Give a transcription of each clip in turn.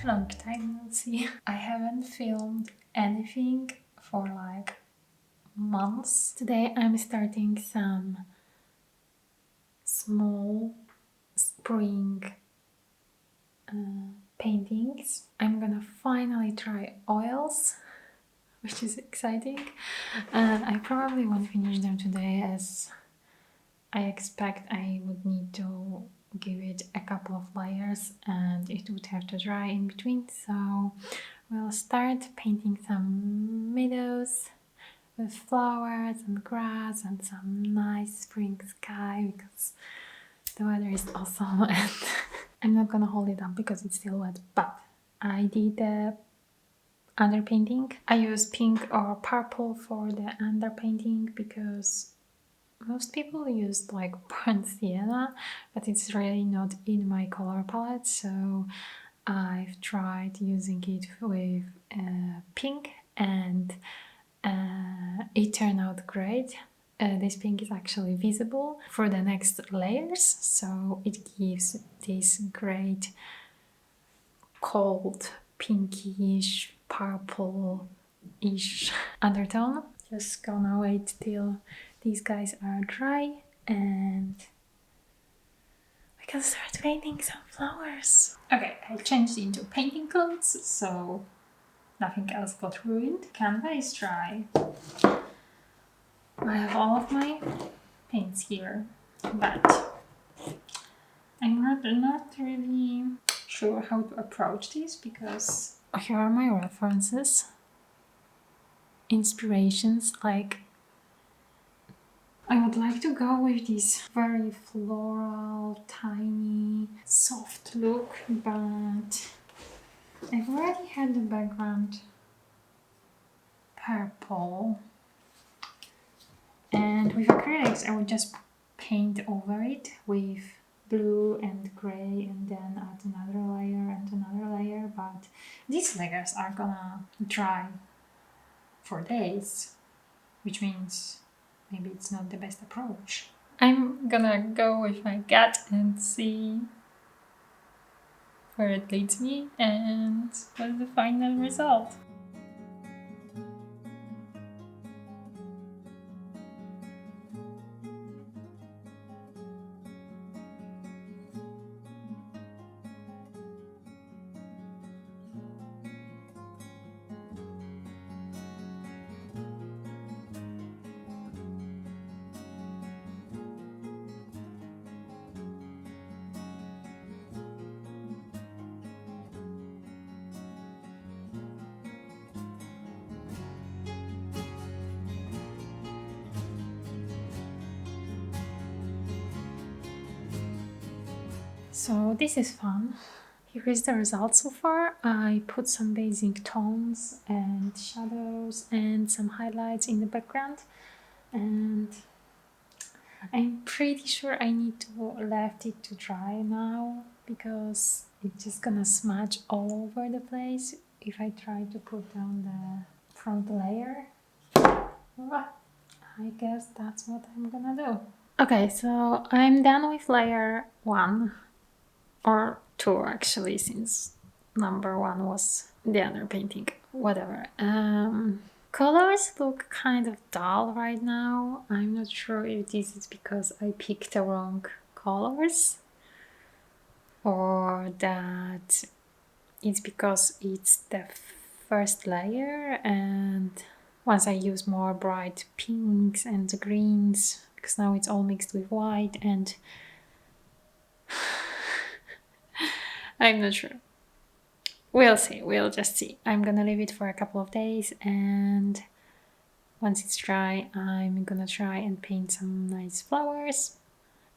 Long time no see. I haven't filmed anything for like months. Today I'm starting some small spring paintings. I'm gonna finally try oils, which is exciting. And I probably won't finish them today as I expect I would need to give it a couple of layers and it would have to dry in between. So we'll start painting some meadows with flowers and grass and some nice spring sky because the weather is awesome. And I'm not gonna hold it up because it's still wet, but I did the underpainting. I use pink or purple for the underpainting because most people use like burnt sienna, but it's really not in my color palette, so I've tried using it with pink and it turned out great. This pink is actually visible for the next layers, so it gives this great cold pinkish purple-ish undertone. Just gonna wait till these guys are dry and we can start painting some flowers. Okay, I changed into painting clothes, so nothing else got ruined. Canvas is dry. I have all of my paints here, but I'm not really sure how to approach this because here are my references, inspirations. Like, I would like to go with this very floral, tiny, soft look, but I've already had the background purple. And with acrylics, I would just paint over it with blue and grey and then add another layer and another layer. But these layers are gonna dry for days, which means maybe it's not the best approach. I'm gonna go with my gut and see where it leads me and what's the final result. So this is fun. Here is the result so far. I put some basic tones and shadows and some highlights in the background, and I'm pretty sure I need to left it to dry now because it's just gonna smudge all over the place if I try to put down the front layer. Well, I guess that's what I'm gonna do. Okay, so I'm done with layer 1. Or 2 actually, since number 1 was the underpainting. Whatever. Colors look kind of dull right now. I'm not sure if this is because I picked the wrong colors or that it's because it's the first layer and once I use more bright pinks and greens, because now it's all mixed with white and I'm not sure. We'll see, we'll just see. I'm gonna leave it for a couple of days and once it's dry, I'm gonna try and paint some nice flowers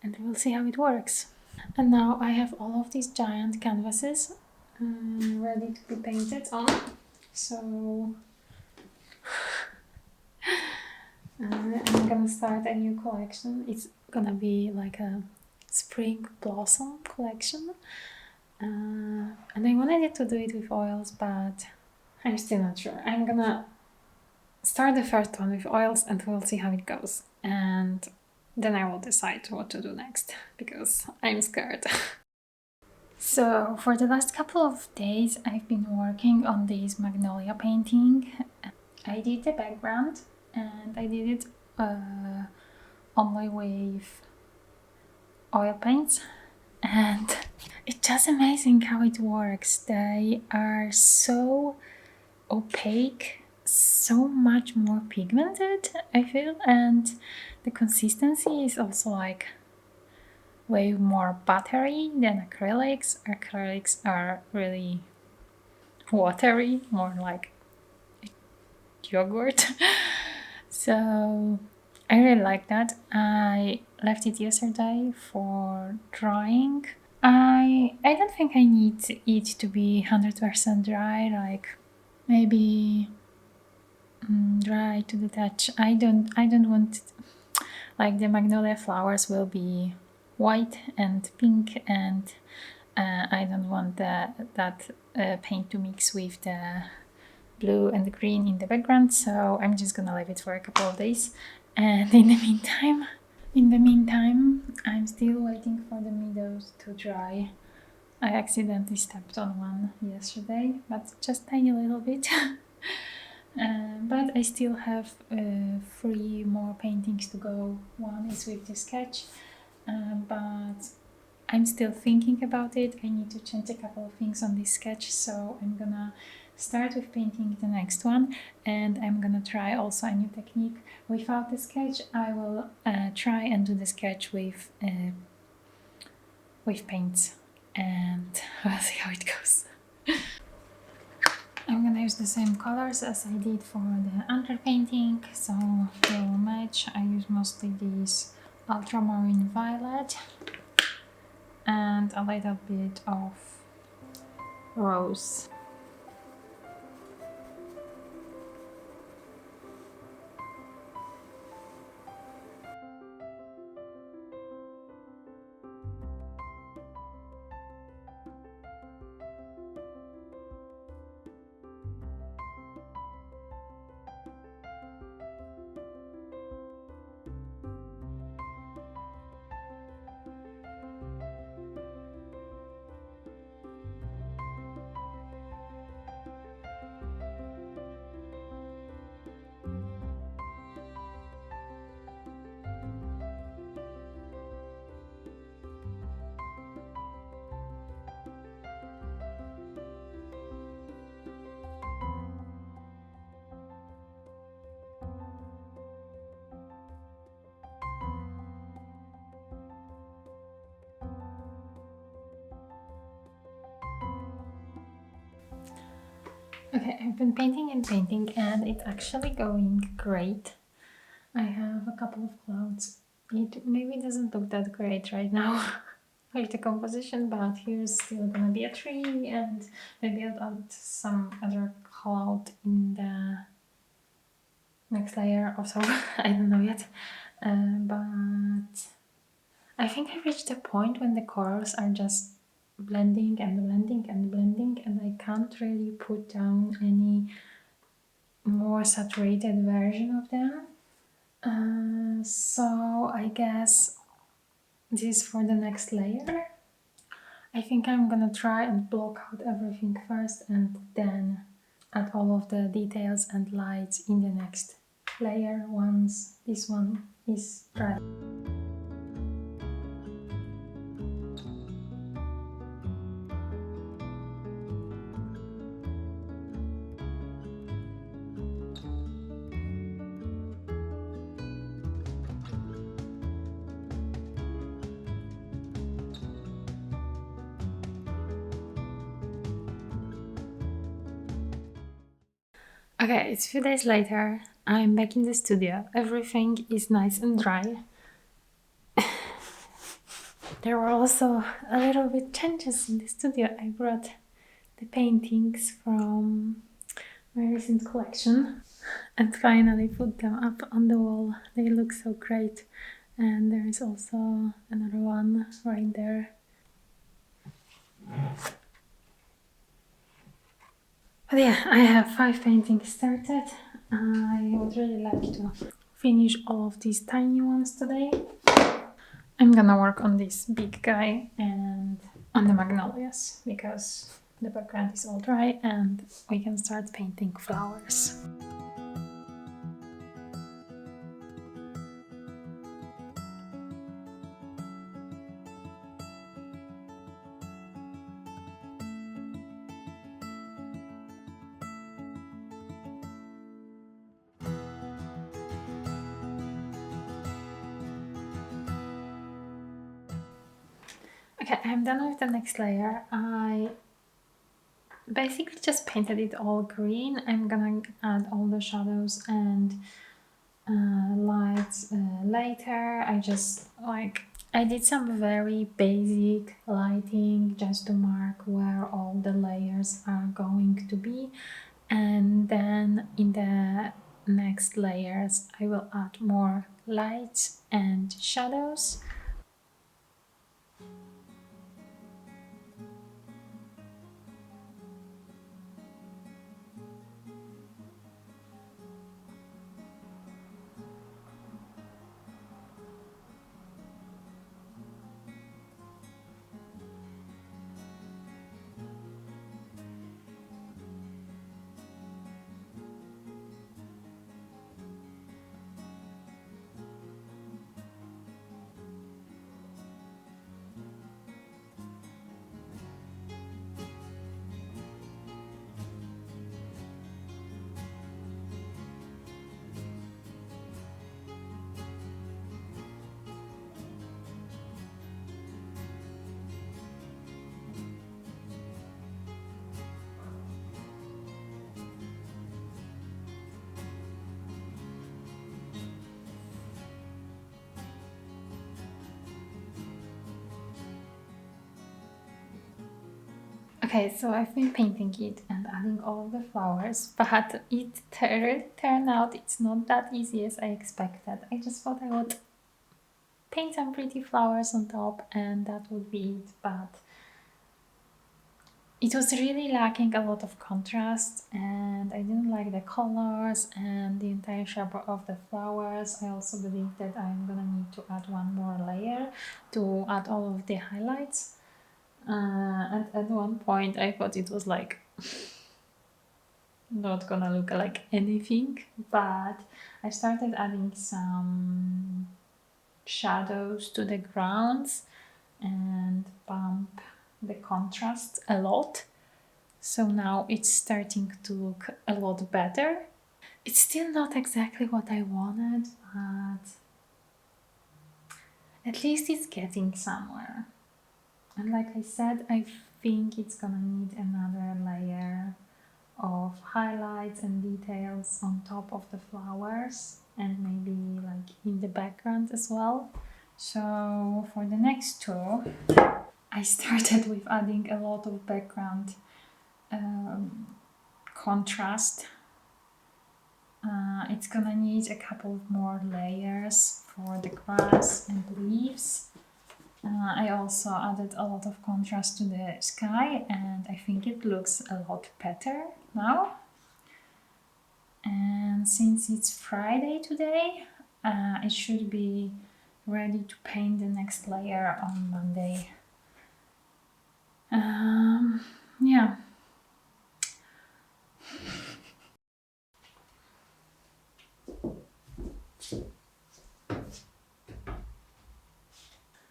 and we'll see how it works. And now I have all of these giant canvases ready to be painted on. So I'm gonna start a new collection. It's gonna be like a spring blossom collection. And I wanted to do it with oils, but I'm still not sure. I'm gonna start the first one with oils and we'll see how it goes. And then I will decide what to do next because I'm scared. So for the last couple of days I've been working on this magnolia painting. I did the background and I did it only with oil paints, and it's just amazing how it works. They are so opaque, so much more pigmented, I feel, and the consistency is also like way more buttery than acrylics. Acrylics are really watery, more like yogurt. So I really like that. I left it yesterday for drying. I don't think I need it to be 100% dry, like maybe dry to the touch. I don't want like the magnolia flowers will be white and pink, and I don't want that paint to mix with the blue and the green in the background, so I'm just gonna leave it for a couple of days. And in the meantime, I'm still waiting for the meadows to dry. I accidentally stepped on one yesterday, but just tiny little bit. But I still have 3 more paintings to go. One is with the sketch, but I'm still thinking about it. I need to change a couple of things on this sketch, so I'm gonna start with painting the next one, and I'm gonna try also a new technique. Without the sketch, I will try and do the sketch with paints, and we'll see how it goes. I'm gonna use the same colors as I did for the underpainting, so they will match. I use mostly this ultramarine violet and a little bit of rose. Okay, I've been painting and it's actually going great. I have a couple of clouds. It maybe doesn't look that great right now with the composition, but here's still gonna be a tree, and maybe I'll add some other cloud in the next layer or so. I don't know yet. But I think I reached a point when the colors are just blending and blending and blending, and I can't really put down any more saturated version of them. So I guess this is for the next layer. I think I'm gonna try and block out everything first and then add all of the details and lights in the next layer once this one is dry. Okay, it's a few days later. I'm back in the studio. Everything is nice and dry. There were also a little bit changes in the studio. I brought the paintings from my recent collection and finally put them up on the wall. They look so great. And there is also another one right there. But yeah, I have 5 paintings started. I would really like to finish all of these tiny ones today. I'm gonna work on this big guy and on the magnolias because the background is all dry and we can start painting flowers. Okay, I'm done with the next layer. I basically just painted it all green. I'm gonna add all the shadows and lights later. I did some very basic lighting just to mark where all the layers are going to be, and then in the next layers I will add more lights and shadows. Okay, so I've been painting it and adding all of the flowers, but it turned out it's not that easy as I expected. I just thought I would paint some pretty flowers on top and that would be it, but it was really lacking a lot of contrast and I didn't like the colors and the entire shape of the flowers. I also believe that I'm gonna need to add one more layer to add all of the highlights. And at one point I thought it was like not gonna look like anything, but I started adding some shadows to the grounds and bump the contrast a lot. So now it's starting to look a lot better. It's still not exactly what I wanted, but at least it's getting somewhere. And like I said, I think it's gonna need another layer of highlights and details on top of the flowers and maybe like in the background as well. So for the next two, I started with adding a lot of background contrast. It's gonna need a couple of more layers for the grass and leaves. I also added a lot of contrast to the sky and I think it looks a lot better now. And since it's Friday today, it should be ready to paint the next layer on Monday. Yeah.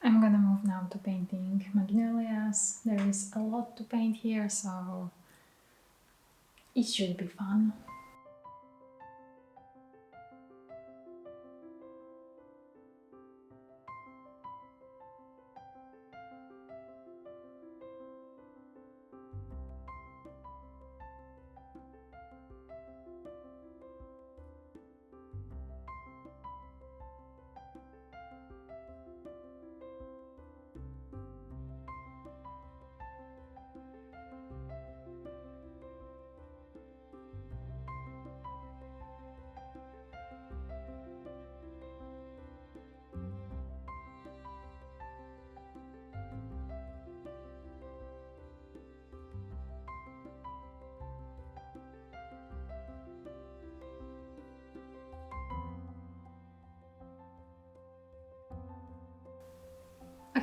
I'm gonna move now to painting magnolias. There is a lot to paint here, so it should be fun.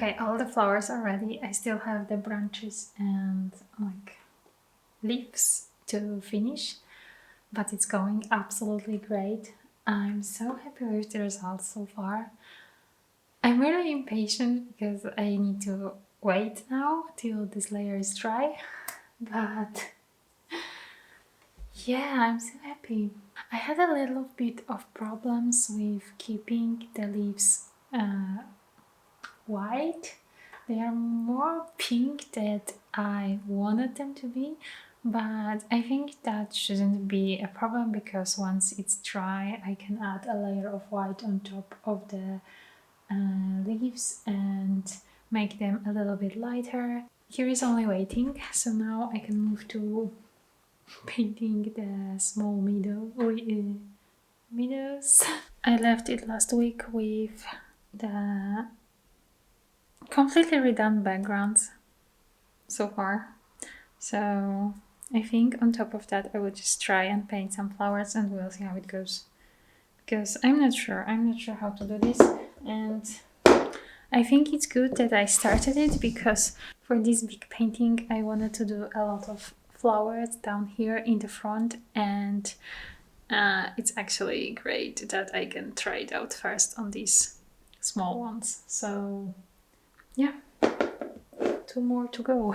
Okay, all the flowers are ready. I still have the branches and like leaves to finish, but it's going absolutely great. I'm so happy with the results so far. I'm really impatient because I need to wait now till this layer is dry, but yeah, I'm so happy. I had a little bit of problems with keeping the leaves white. They are more pink than I wanted them to be, but I think that shouldn't be a problem because once it's dry I can add a layer of white on top of the leaves and make them a little bit lighter. Here is only waiting, so now I can move to painting the small meadows. I left it last week with the completely redone backgrounds so far. So I think on top of that I will just try and paint some flowers and we'll see how it goes. Because I'm not sure how to do this, and I think it's good that I started it because for this big painting I wanted to do a lot of flowers down here in the front, and it's actually great that I can try it out first on these small ones. So yeah, 2 more to go.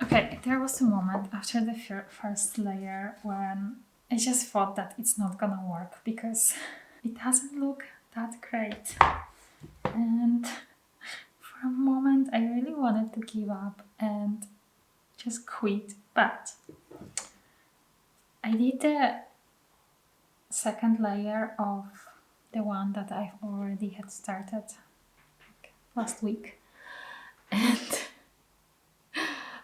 Okay, there was a moment after the first layer when I just thought that it's not gonna work because it doesn't look that great. And for a moment I really wanted to give up and just quit, but I did the second layer of the one that I've already had started last week, and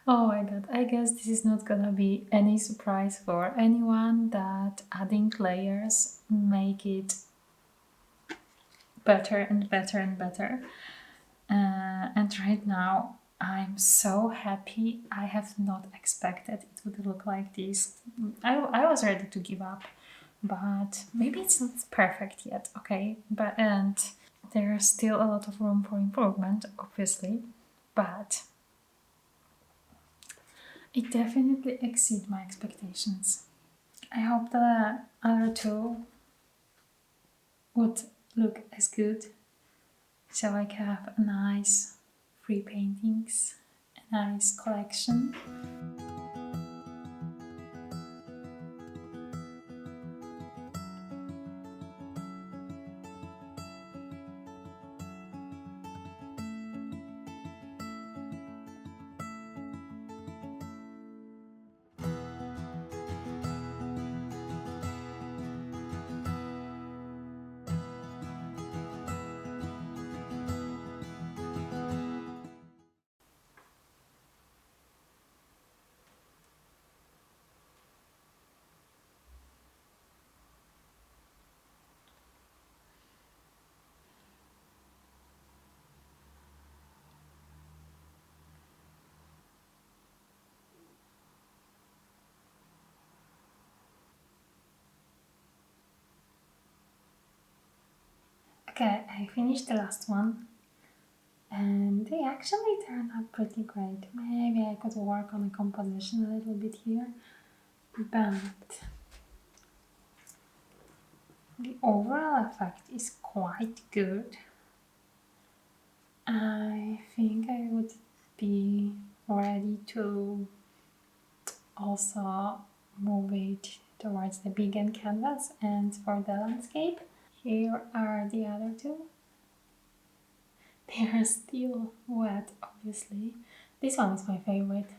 oh my god, I guess this is not gonna be any surprise for anyone that adding layers make it better and better and better. And right now I'm so happy. I have not expected it would look like this. I was ready to give up, but maybe it's not perfect yet, okay? But and there's still a lot of room for improvement, obviously, but it definitely exceeds my expectations. I hope the other two would look as good, so I can have a nice free paintings, a nice collection. Okay, I finished the last one and they actually turned out pretty great. Maybe I could work on the composition a little bit here, but the overall effect is quite good. I think I would be ready to also move it towards the big end canvas. And for the landscape, here are the other two. They are still wet, obviously. This one is my favorite.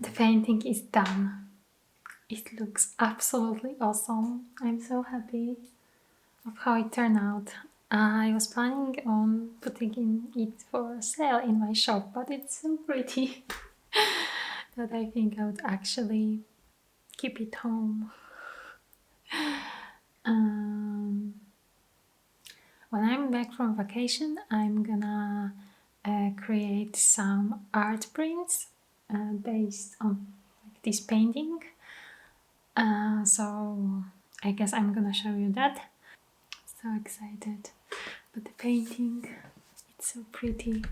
The painting is done. It looks absolutely awesome. I'm so happy of how it turned out. I was planning on putting it for sale in my shop, but it's so pretty that I think I would actually keep it home. When I'm back from vacation, I'm gonna create some art prints based on like this painting. So I guess I'm gonna show you that. So excited. But the painting, it's so pretty.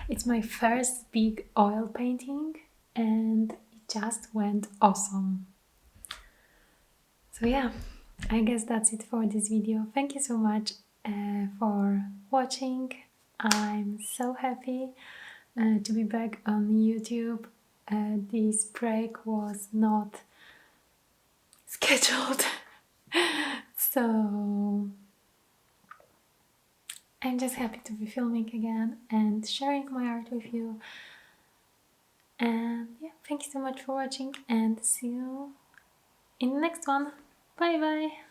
It's my first big oil painting and it just went awesome. So yeah, I guess that's it for this video. Thank you so much for watching. I'm so happy to be back on YouTube. This break was not scheduled. So I'm just happy to be filming again and sharing my art with you. And yeah, thank you so much for watching and see you in the next one. Bye bye!